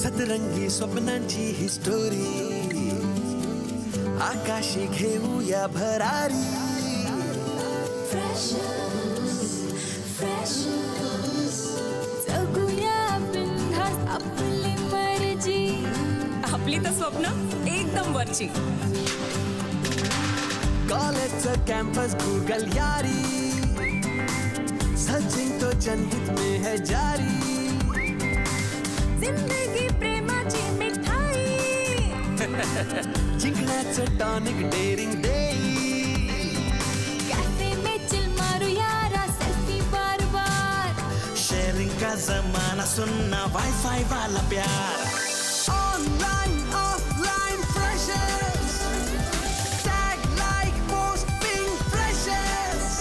सतरंगी स्वप्नांची ही स्टोरी आकाशी घेऊया भरारी जगूया बिनधास्त आपली मर्जी आपली तर स्वप्न एकदम वरची कॉलेजचं कॅम्पस गूगल यारी सचिन तो जनहित में है जारी जिंदगी प्रेमाची मिठाई जिंकण्याचं टॉनिक डेअरिंग देई कैफे में चिल मारू यारा सेल्फी बार बार शेयरिंग का जमाना सुनना वाईफाई वाला प्यार online offline freshers tag like post ping freshers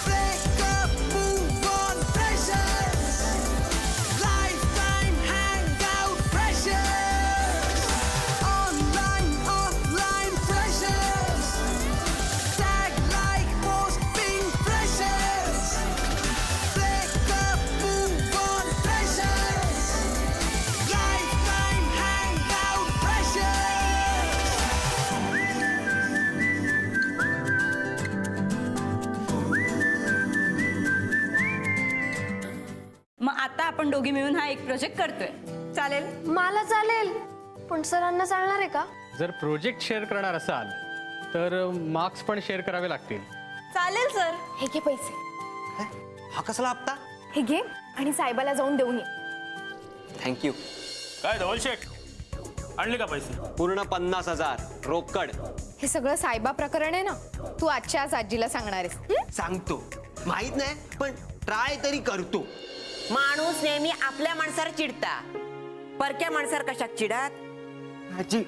breakup move on freshers life time hang out freshers online offline freshers tag like post ping freshers breakup move on freshers life time hang out freshers मग आता आपण दोघी मिळून हा एक project करतोय, चालेल? मला चालेल, पण सरांना चालणार आहे का? जर प्रोजेक्ट शेअर करणार असाल तर मार्क्स पण शेअर करावे लागतील. चालेल सर. हे घे पैसे. हा कसला हप्ता? हे घे आणि साहेबाला जाऊन देऊन ये. थँक्यू. काय धवल शेठ, आणले का पैसे? पूर्ण 50,000 रोकड. हे सगळं साहेबा प्रकरण आहे ना, तू आजच्या आज आजीला सांगणार आहेस. सांगतो, माहित नाही पण ट्राय तरी करतो. माणूस नेहमी आपल्या माणसावर चिडता, परक्या माणसावर कशात चिडात? आजी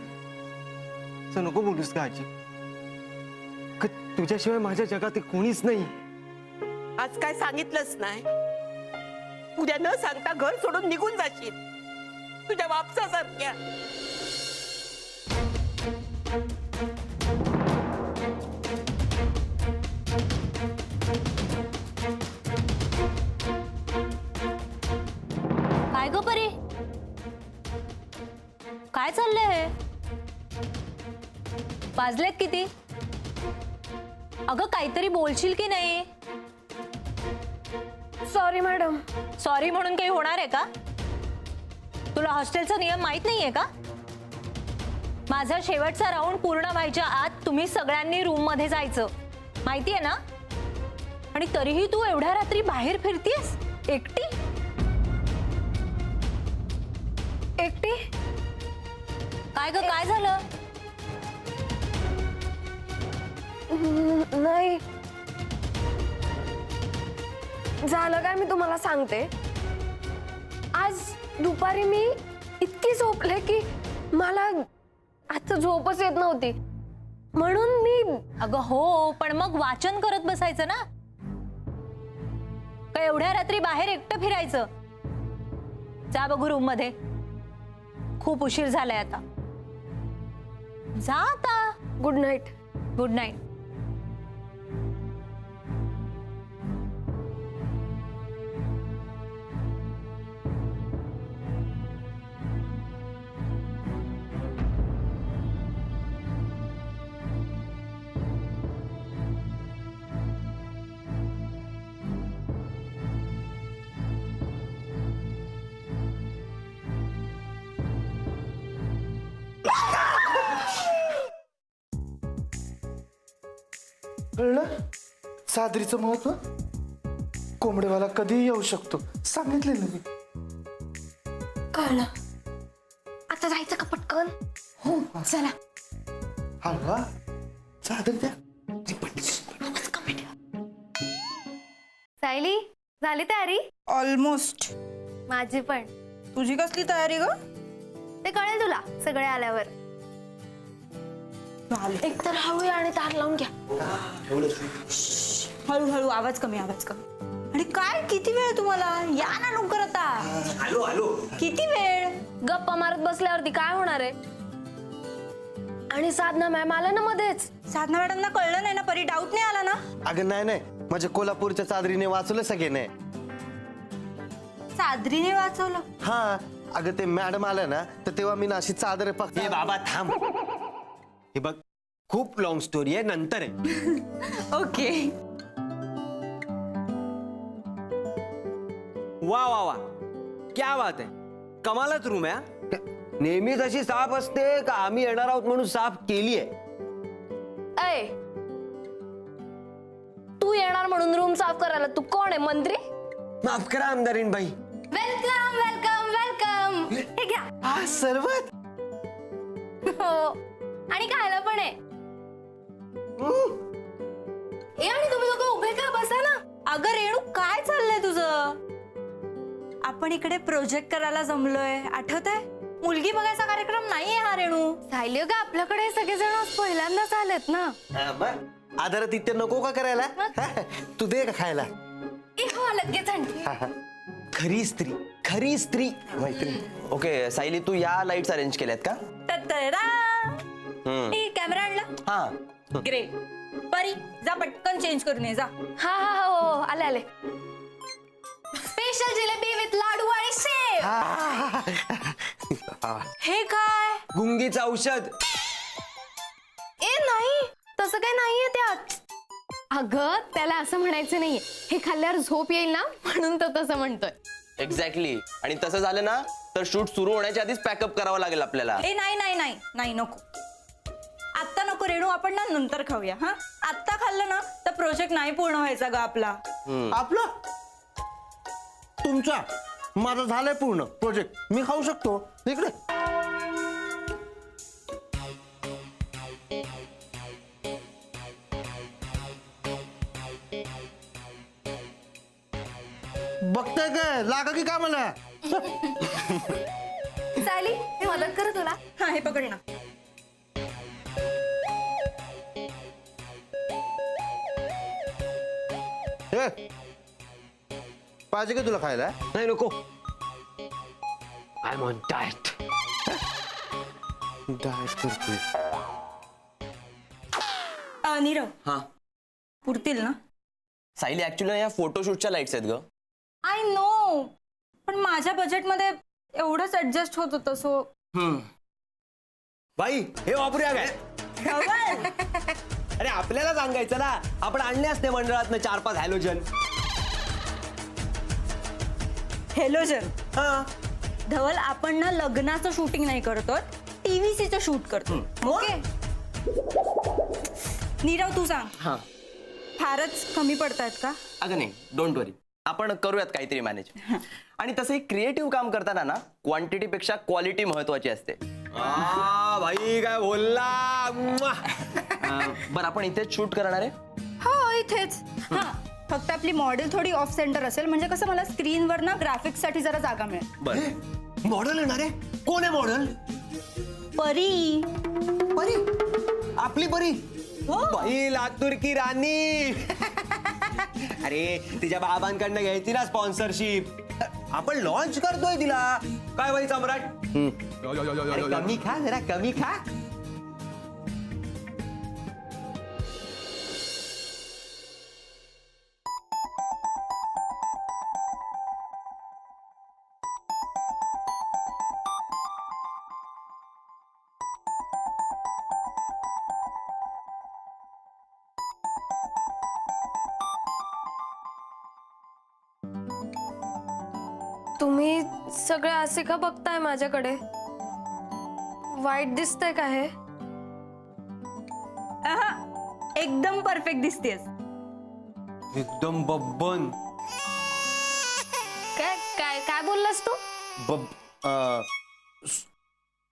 असं नको बोलूस का आजी, तुझ्याशिवाय माझ्या जगात कोणीच नाही. आज काय सांगितलंच नाही, उद्या न सांगता घर सोडून निघून जाशील तुझ्या बापसासारख्या. काय गो परी, काय चाललंय हे? वाजलेत किती? अगं काहीतरी बोलशील की नाही? Sorry madam. सॉरी म्हणून काही होणार आहे का? तुला हॉस्टेलचा नियम माहित नाहीये का? माझा शेवटचा राऊंड पूर्ण व्हायच्या आत तुम्ही सगळ्यांनी रूम मध्ये जायचं, माहितीये ना? आणि तरीही तू एवढ्या रात्री बाहेर फिरतीयस एकटी? एकटी? काय ग, काय झालं? नाही झालं काय, मी तुम्हाला सांगते. आज दुपारी मी इतकी झोपले की मला आता झोपच येत नव्हती, म्हणून मी. अगं हो, पण मग वाचन करत बसायचं ना. काय एवढ्या रात्री बाहेर एकटं फिरायचं? जा बघू रूम मध्ये, खूप उशीर झालाय आता. जा आता. Good night. Good night. कळलं सादरीचं महत्व? कोंबडेवाला कधीही येऊ शकतो, सांगितले ना मी. कळलं. आता जायचं का पटकन? हो चला. हलवा सादर द्या. सायली, झाली तयारी? ऑलमोस्ट. माझी पण. तुझी कसली तयारी ग? ते कळेल तुला सगळे आल्यावर. एक तर हळू आणि तार लावून घ्या. हळूहळू, आवाज कमी, आवाज कमी. आणि काय किती वेळ तुम्हाला? या ना लवकर आता. Hello hello. किती वेळ? गप्पा मारत बसल्यावरती काय होणार आहे? आणि साधना मॅम आल्या ना मध्येच. साधना मॅडमना कळलं नाही ना परी? डाऊट नाही आला ना? अगं नाही नाही, माझ्या कोल्हापूरच्या चादरीने वाचवलं सगळ्याने. सादरीने वाचवलं? हा, अगं ते मॅडम आल्या ना तर तेव्हा मी ना अशी चादर हे बाबा थांब. हे बघ खूप लॉंग स्टोरी आहे, नंतर आहे. ओके. वा वा वा, क्या बात आहे. कमालच रूम आहे. नेहमीच अशी साफ असते का आम्ही येणार आहोत म्हणून साफ केली आहे? ऐ, तू येणार म्हणून रूम साफ करायला तू कोण आहे, मंत्री? माफ करा आमदारीन बाई. Welcome welcome welcome. हे घ्या. हा सरबत. हो, आणि खायला पण आहे. आणि तुम्ही लोक उभे का, बसा ना. अगं रेणू, काय चाललंय तुझं? आपण इकडे प्रोजेक्ट करायला जमलोय, आठवतंय? मुलगी बघायचा कार्यक्रम नाहीये हा रेणू. सायली का आपल्याकडे सगळेजण पहिल्यांदाच आलेत ना. आदरातिथ्य नको का करायला? तू दे का खायला? हो लगेच आणते. खरी स्त्री, खरी स्त्री मैत्रीण. ओके सायली, तू या लाईट्स अरेंज केल्यात का? कॅमेरा आणला? हा. ग्रेट. परी जा पटकन चेंज करून ये जा. हा हा हा, हो आले आले. स्पेशल जिलेबी विथ लाडू आणि सेव. हे काय? गुंगीचं औषध. ए नाही, तसं काही नाहीये त्यात. अगं त्याला असं म्हणायचं नाहीये. हे खाल्ल्यावर झोप येईल ना म्हणून तो तसं म्हणतोय. एक्झॅक्टली. आणि तसं झालं ना तर शूट सुरू होण्याच्या आधीच पॅकअप करावं लागेल आपल्याला. ए नाही नाही नाही नाही, नको आत्ता नको रेणू, आपण ना नंतर खाऊया. हा, आत्ता खाल्लं ना तर प्रोजेक्ट नाही पूर्ण व्हायचा ग आपला. आपला? तुमचा? माझा झालाय पूर्ण प्रोजेक्ट, मी खाऊ शकतो. इकडे बघताय काय, लागा की कामाला. सायली, मी मदत करू तुला? हा, हे पकड ना. पाहिजे का तुला खायला? नाही नको. I am on diet. Diet करतोय. नीरव. हा पुरतील ना? सायली ऍक्च्युली या फोटोशूटच्या लाईट्स आहेत ग. आय नो, पण माझ्या बजेटमध्ये एवढंच ऍडजस्ट होत होतं. सो बाई हे वापरूया काय? अरे आपल्याला सांगायचं ना, आपण आणले असते मंडळात 4-5 हॅलोजन. हेलोजन. हा धवल, आपण ना लग्नाचं शूटिंग नाही करतोय, टीव्हीसीचं शूट करतो. ओके. नीरव तू सांग. हा, फारच कमी पडतायत का? अगं नाही, डोंट वरी, आपण करूयात काहीतरी मॅनेज. आणि तसं एक क्रिएटिव्ह काम करताना ना क्वांटिटी पेक्षा क्वालिटी महत्वाची असते. भाई काय बोलला. बरं, आपण इथेच शूट करणार आहे? हो इथेच. हा, फक्त आपली मॉडेल थोडी ऑफ सेंटर असेल, म्हणजे कसं मला स्क्रीनवर ना ग्राफिक्स साठी जरा जागा मिळेल. बरं. मॉडेल येणार आहे? कोण आहे मॉडेल? परी. परी? आपली परी? हो. बाई लातूर की राणी. अरे तिच्या बाबांकडनं घ्यायची ना स्पॉन्सरशिप. आपण लॉन्च करतोय तिला. काय बाई सम्राट? कमी खा जरा, कमी खा. तुम्ही सगळे असे का बघताय माझ्याकडे? वाईट दिसतंय का हे? एकदम परफेक्ट दिसतेस. एकदम बब्बन. काय काय काय बोललास तू?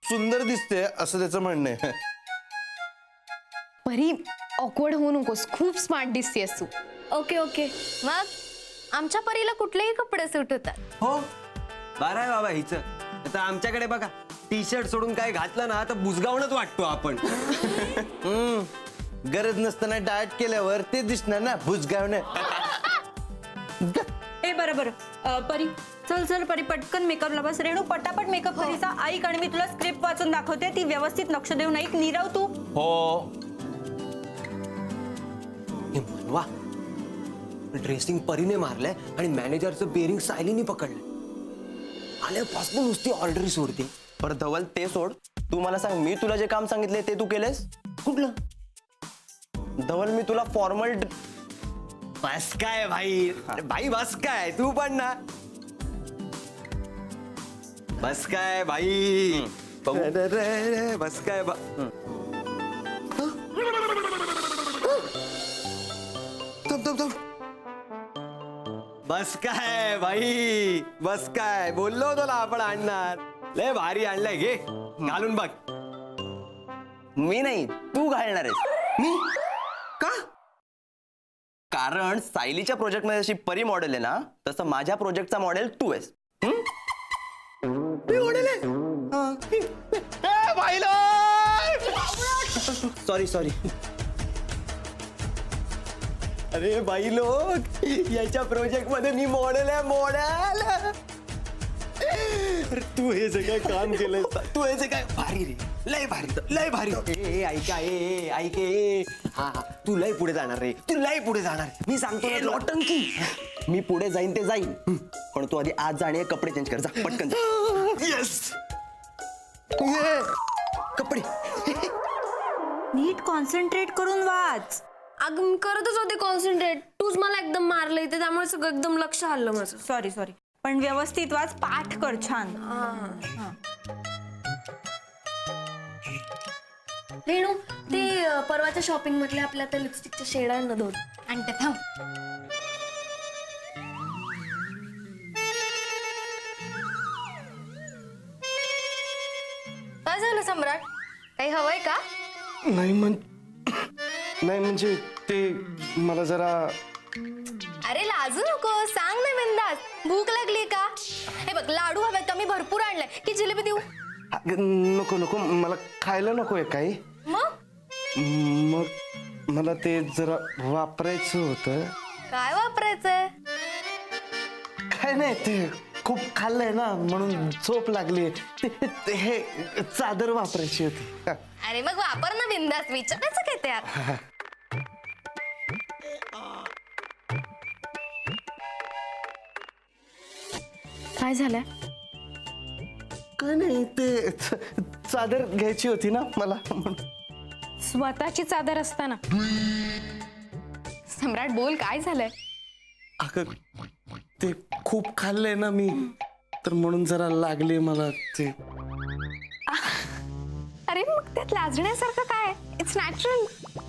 सुंदर दिसते असं त्याचं म्हणणं आहे. परी ऑकवर्ड होऊ नकोस, खूप स्मार्ट दिसतेस तू. ओके ओके, मग आमच्या परीला कुठलेही कपडे सूट होतात. हो, बरं आहे बाबा हिचं. आता आमच्याकडे बघा, टी शर्ट सोडून काय घातलं ना तर बुजगावणच वाटतो आपण. गरज नसताना डाएट केल्यावर ते दिसणार ना बुजगावणं. ए बरं बरं, परी चल चल परी, पटकन मेकअपला बस. रेणू पटापट मेकअप करीचा. ऐक, आणि मी तुला स्क्रिप्ट वाचून दाखवते, ती व्यवस्थित लक्ष देऊन ऐक. नीरव तू. हो. हे मनवा, ड्रेसिंग परीने मारलंय आणि मॅनेजरचं बेरिंग सायलीने पकडलंय. आल्यापासून नुसती ऑर्डर सोडते. बरं धवल ते सोड, तू मला सांग, मी तुला जे काम सांगितले ते तू केलेस? कुठलं? धवल मी तुला फॉर्मल बस काय भाई, अरे भाई बस काय, तू पण ना बस काय भाई, बस काय बस काय भाई, बस काय बोललो तुला आपण आणणार. लय भारी आणलंय, घे घालून बघ. मी नाही, तू घालणार आहेस. मी का? कारण सायलीच्या प्रोजेक्ट मध्ये जशी परी मॉडेल आहे ना, तसं माझ्या प्रोजेक्टचा मॉडेल तू आहेस. Sorry sorry. अरे बाई लोक, याच्या प्रोजेक्ट मध्ये मी मॉडेल आहे, मॉडेल. तू हे जे काय काम केलंय, तू हे जे काय भारी रे, लय भारी लय भारी. ए ऐका, ए ऐके, हा तू लय पुढे जाणार रे, तू लय पुढे जाणार. मी सांगतो नौटंकी. मी पुढे जाईन ते जाईन, पण तू आधी आज जाणे, कपडे चेंज कर, जा पटकन जा. येस, कपडे. नीट कॉन्सन्ट्रेट करून वाच. अगं मी करतच होते कॉन्सन्ट्रेट, तूच मला एकदम मारलं इथे, त्यामुळे सगळं एकदम लक्ष हल्लं माझं. सॉरी सॉरी, पण व्यवस्थित वाच, पाठ कर छान. रेणू, ते परवाच्या शॉपिंग मधले आपल्या त्या लिपस्टिकच्या शेड आहे ना दोन, आणते थांब. काय झालं सम्राट, काही हवंय का? नाही म्हणजे ते मला जरा. अरे लाजू नको, सांग ना बिंदास. भूक लागली का? हे बघ लाडू हवे का, मी भरपूर आणलंय, की जिलेबी देऊ? नको नको, मला खायला नकोय काही. मग मला ते जरा वापरायचं होतं. काय वापरायचंय? काय नाही, ते खूप खाल्लंय ना म्हणून झोप लागली. हे चादर वापरायची होती. अरे मग वापर ना बिंदास, विचारायचं काय त्यात? काय झालंय? काय नाही, ते चादर घ्यायची होती ना मला. स्वतःची चादर असताना. सम्राट बोल, काय झालंय? अगं ते खूप खाल्लंय ना मी, तर म्हणून जरा लागले मला ते. अरे मग त्यात लाजण्यासारखं काय? It's natural.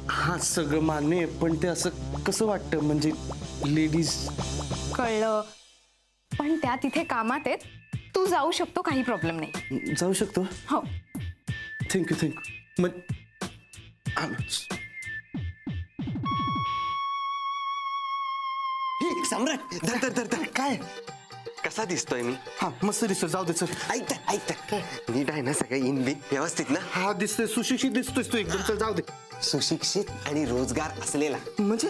हा सगळं मान्य आहे, पण ते असं कसं वाटतं, म्हणजे लेडीज. कळलं, पण त्या तिथे कामात आहेत, तू जाऊ शकतो, काही प्रॉब्लेम नाही. जाऊ शकतो? हो. थँक्यू. मग सम्राट, धर. काय? कसा दिसतोय मी? हा मस्त दिसतो, जाऊ दे. चल ऐकता नीट आहे ना सगळं, इन बिन व्यवस्थित ना? हा दिसतोय, सुशिक्षित दिसतोयस तू एकदम. चल जाऊ दे. सुशिक्षित आणि रोजगार असलेला म्हणजे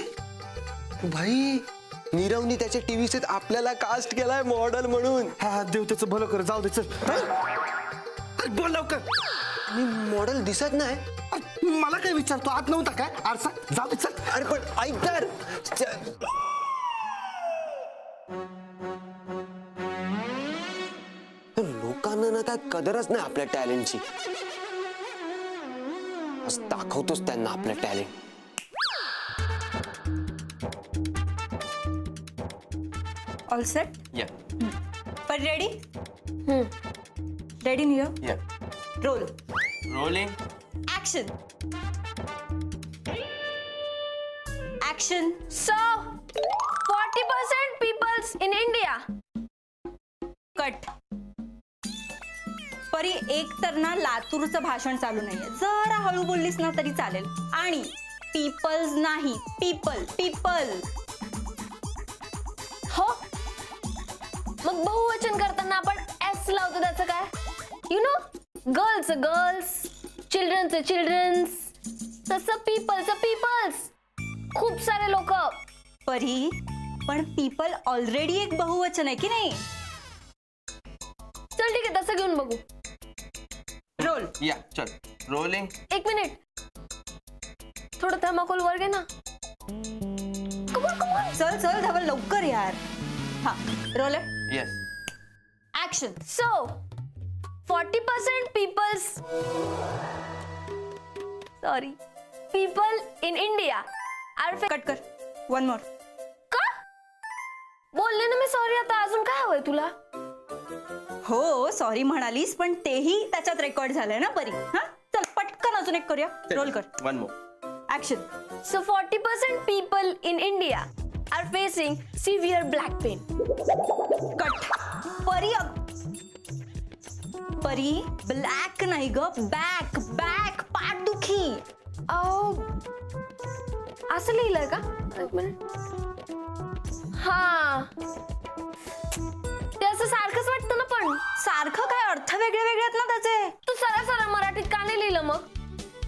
भाई. नीरवनी त्याच्या टीव्ही सेट आपल्याला कास्ट केलाय मॉडेल म्हणून. हा देव त्याचं भलं कर, जाऊ दे. चल बोल लवकर. मी मॉडेल दिसत नाही. मला काय विचारतो, आत नव्हता काय आरसा? जाऊ दे चल. अरे पण ऐक तर, लोकांना ना त्यात कदरच नाही आपल्या टॅलेंटची. आज दाखवतोच त्यांना आपलं टॅलेंट. All set? या पण रेडी? रेडी नियो? या. Roll. Rolling. Action. Action. So 40% peoples in India. Cut. Pari, एक तर ना लातूरचं भाषण चालू नाहीये, जरा हळू बोललीस ना तरी चालेल. आणि पीपल्स नाही, पीपल. हो, मग बहुवचन करताना आपण एस लावतो, त्याचं काय? यु नो, गर्ल्स, चिल्ड्रन्स, तसं पीपल्स. खूप सारे लोक. परी, पण पीपल ऑलरेडी एक बहुवचन आहे की नाही? चल ठीक आहे, तसं घेऊन बघू. रोल. या चल. रोलिंग. एक मिनिट, थोडं थर्माकोल वर घे ना. चल धवल लवकर यार. हा roll. Yes. Action. So 40% people in India are cut कर. One more. का बोलले ना मी सॉरी. आता अजून काय हवंय तुला? हो सॉरी म्हणालीस पण तेही त्याच्यात रेकॉर्ड झालंय ना परी. हा चल पटकन अजून एक करूया. रोल कर. One more. Action. So 40% people in India are facing severe back pain. Cut. परी परी ब्लॅक नाही ग, बॅक बॅक पाठदुखी. असं लिहिलंय का? एक मिनिट. हा ते असं सारखंच वाटतं ना. पण सारखं काय, अर्थ वेगळे वेगळे आहेत ना त्याचे. तू सरळ मराठीत का नाही लिहिलं मग?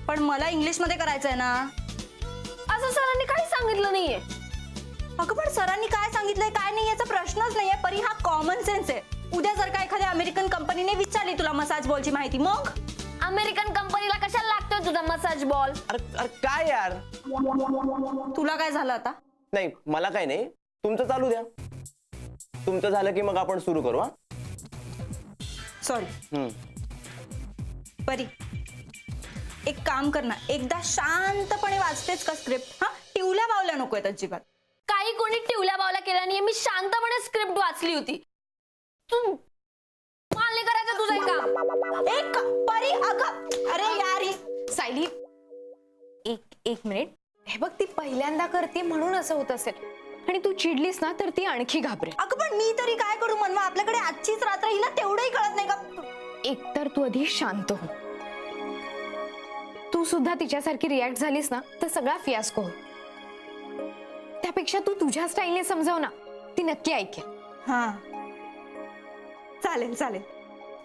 पण मला इंग्लिश मध्ये करायचंय ना. असं सरांनी काही सांगितलं नाहीये. अगं पण सरांनी काय सांगितलंय काय नाही याचा प्रश्नच नाहीये परी. हा कॉमन सेन्स आहे. उद्या जर का एखाद्या अमेरिकन कंपनीने विचारली तुला मसाज बॉलची माहिती, मग अमेरिकन कंपनीला कशाला लागतोय तुझा मसाज बॉल? अरे काय यार, तुला काय झालं आता? नाही मला काय नाही, तुमचं चालू द्या. तुमचं झालं की मग आपण सुरू करू. हा सॉरी परी, एक काम कर ना, एकदा शांतपणे वाचतेच का स्क्रिप्ट? हा टिवल्या बावल्या नको आहेत अजिबात. काही कोणी टिवल्या बावल्या केल्या नाहीये. मी शांतपणे स्क्रिप्ट वाचली होती. तू माल नाही करायचं तुझं काम. एक परी अगं अरे यार सायली एक मिनिट. हे बघ ती पहिल्यांदा करते म्हणून असं होत असेल, आणि तू चिडलीस ना तर ती आणखी घाबरेल. अगं पण मी तरी काय करू मनवा, आपल्याकडे आजचीच रात्र, हिला तेवढंही कळत नाही का? एकतर तू आधी शांत हो. तू सुद्धा तिच्यासारखी रिॲक्ट झालीस ना तर सगळा फियास्को होईल. त्यापेक्षा तू तुझ्या स्टाईलने समजाव ना, ती नक्की ऐकेल. हा चालेल चालेल,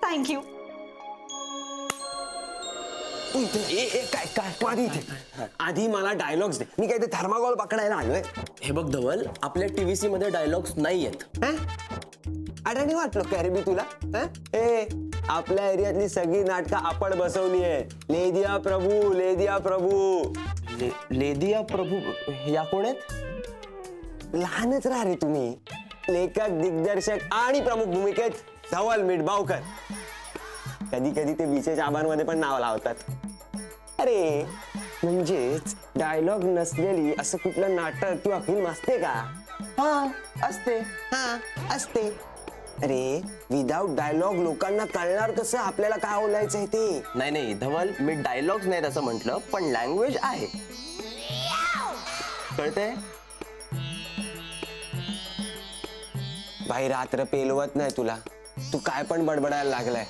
थँक्यू. आधी मला डायलॉग्स दे. मी काय ते थर्माकोल पकडायला आलोय? हे बघ धवल, आपल्या टीव्हीसी मध्ये डायलॉग्स नाही आहेत. अडाणी वाटलो काय रे मी तुला? आपल्या एरियातली सगळी नाटकं आपण बसवली आहे. ले दिया प्रभू, ले दिया प्रभू. ले दिया प्रभू या कोण आहेत? लहानच राहा रे तुम्ही. लेखक, दिग्दर्शक आणि प्रमुख भूमिकेत धवल मिठबावकर. कधी कधी ते विशेष आबांमध्ये पण नाव लावतात. अरे म्हणजेच डायलॉग नसलेली असं कुठलं नाटक किंवा फिल्म असते का? हा असते. हा असते. अरे विदाउट डायलॉग लोकांना कळणार कसं आपल्याला काय बोलायचंय ते? नाही धवल, मी डायलॉग्स नाहीत असं म्हटलं, पण लँग्वेज आहे. कळतंय? भाई रात्र पेलवत नाही तुला. तू काय पण बडबडायला लागलाय.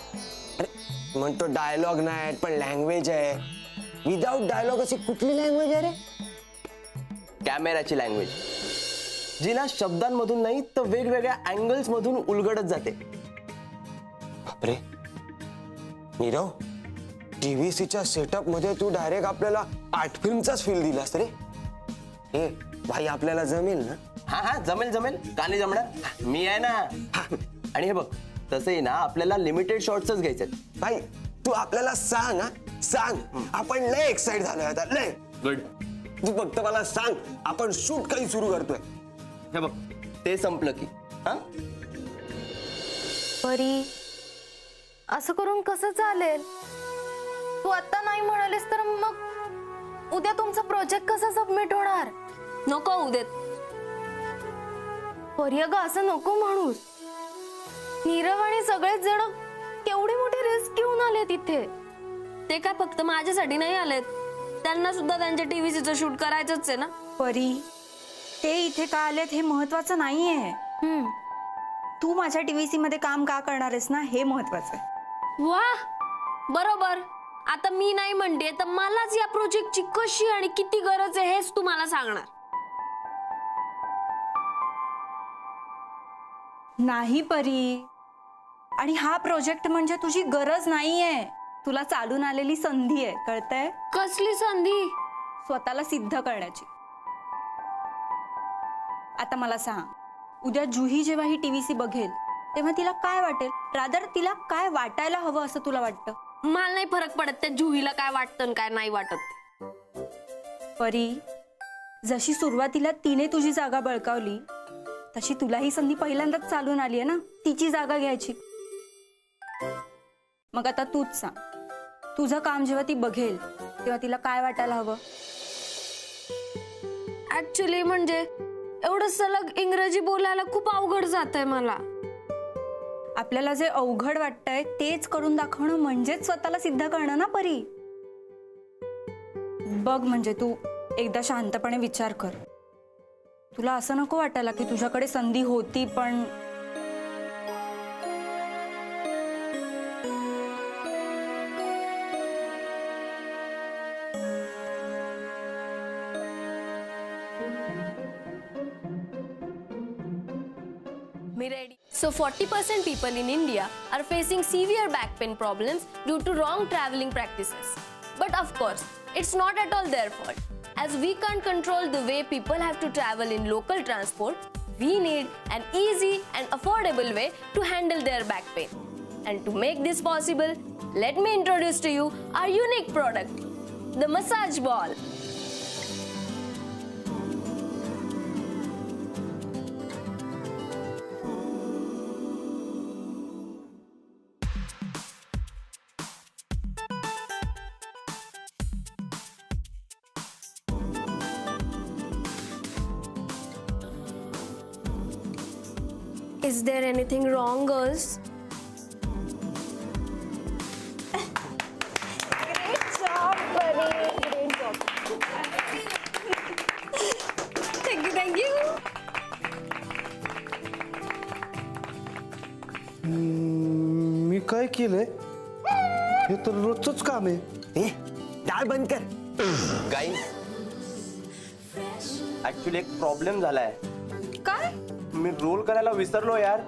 अरे म्हणतो डायलॉग नाही पण लँग्वेज आहे. विदाउट डायलॉग अशी कुठली लँग्वेज आहे रे? कॅमेराची लँग्वेज, जी ना शब्दांमधून नाही तर वेगवेगळ्या अँगल्स मधून उलगडत जाते. बापरे नीरव, टीव्हीसीच्या सेटअप मध्ये तू डायरेक्ट आपल्याला आर्ट फिल्मचाच फील दिलास रे. हे भाई आपल्याला जमेल ना? हा जमेल जमेल, का नाही जमणार? मी आहे ना. आणि हे बघ, तसंही ना आपल्याला लिमिटेड शॉट्सच घ्यायचे. भाई तू आपल्याला सांग. सांग, आपण लय एक्साइट झालोय आता, लय गुड. तू फक्त मला सांग, आपण शूट काही सुरू करतोय. हे बघ ते संपलं की. हा परी असं करून कसं चालेल? तू आता नाही म्हणालीस तर मग उद्या तुमचा प्रोजेक्ट कसा सबमिट होणार? नको उद्यात. परी अगं असं नको म्हणूस. नीरव आणि सगळेच जण केवढी मोठी रिस्क घेऊन आले तिथे. ते काय फक्त माझ्यासाठी नाही आलेत, त्यांना सुद्धा त्यांच्या टीव्हीचं शूट करायचंच आहे ना. परी ते इथे का आलेत हे महत्वाचं नाहीये. तू माझ्या टीव्हीसी मध्ये काम का करणार आहेस ना, हे महत्वाचं आहे. वा बरोबर. आता मी नाही म्हणते तर मलाच या प्रोजेक्टची कशी आणि किती गरज आहे हेच तू मला सांगणार. नाही परी, आणि हा प्रोजेक्ट म्हणजे तुझी गरज नाहीये, तुला चालून आलेली संधी आहे. कळतंय? कसली संधी? स्वतःला सिद्ध करण्याची. आता मला सांग, उद्या जुही जेव्हा ही टीव्हीसी बघेल तेव्हा तिला काय वाटेल? रादर तिला काय वाटायला हवं असं तुला वाटतं? मला नाही फरक पडत त्या जुहीला काय वाटतं आणि काय नाही वाटत. परी जशी सुरुवातीला तिने तुझी जागा बळकावली तशी तुला ही संधी पहिल्यांदाच चालून आली आहे ना तिची जागा घ्यायची. मग आता तूच सांग, तुझं काम जेव्हा ती बघेल तेव्हा तिला काय वाटायला हवं? ऍक्च्युली म्हणजे एवढं सलग इंग्रजी बोलायला खूप अवघड जात आहे मला. आपल्याला जे अवघड वाटतंय तेच करून दाखवणं म्हणजेच स्वतःला सिद्ध करणं ना परी. बघ म्हणजे तू एकदा शांतपणे विचार कर. तुला असं नको वाटायला की तुझ्याकडे संधी होती पण So 40% people in India are facing severe back pain problems due to wrong traveling practices. But of course, it's not at all their fault. As we can't control the way people have to travel in local transport, we need an easy and affordable way to handle their back pain. And to make this possible, let me introduce to you our unique product, the massage ball. Is there anything wrong, girls? Great job, Pari. Great job. Thank you, thank you. मी काय केलंय? हे तर रोजच काम आहे. डाळ बंद कर. गाईस, ऍक्च्युली एक प्रॉब्लेम झालाय. काय? मी रोल करायला विसरलो यार.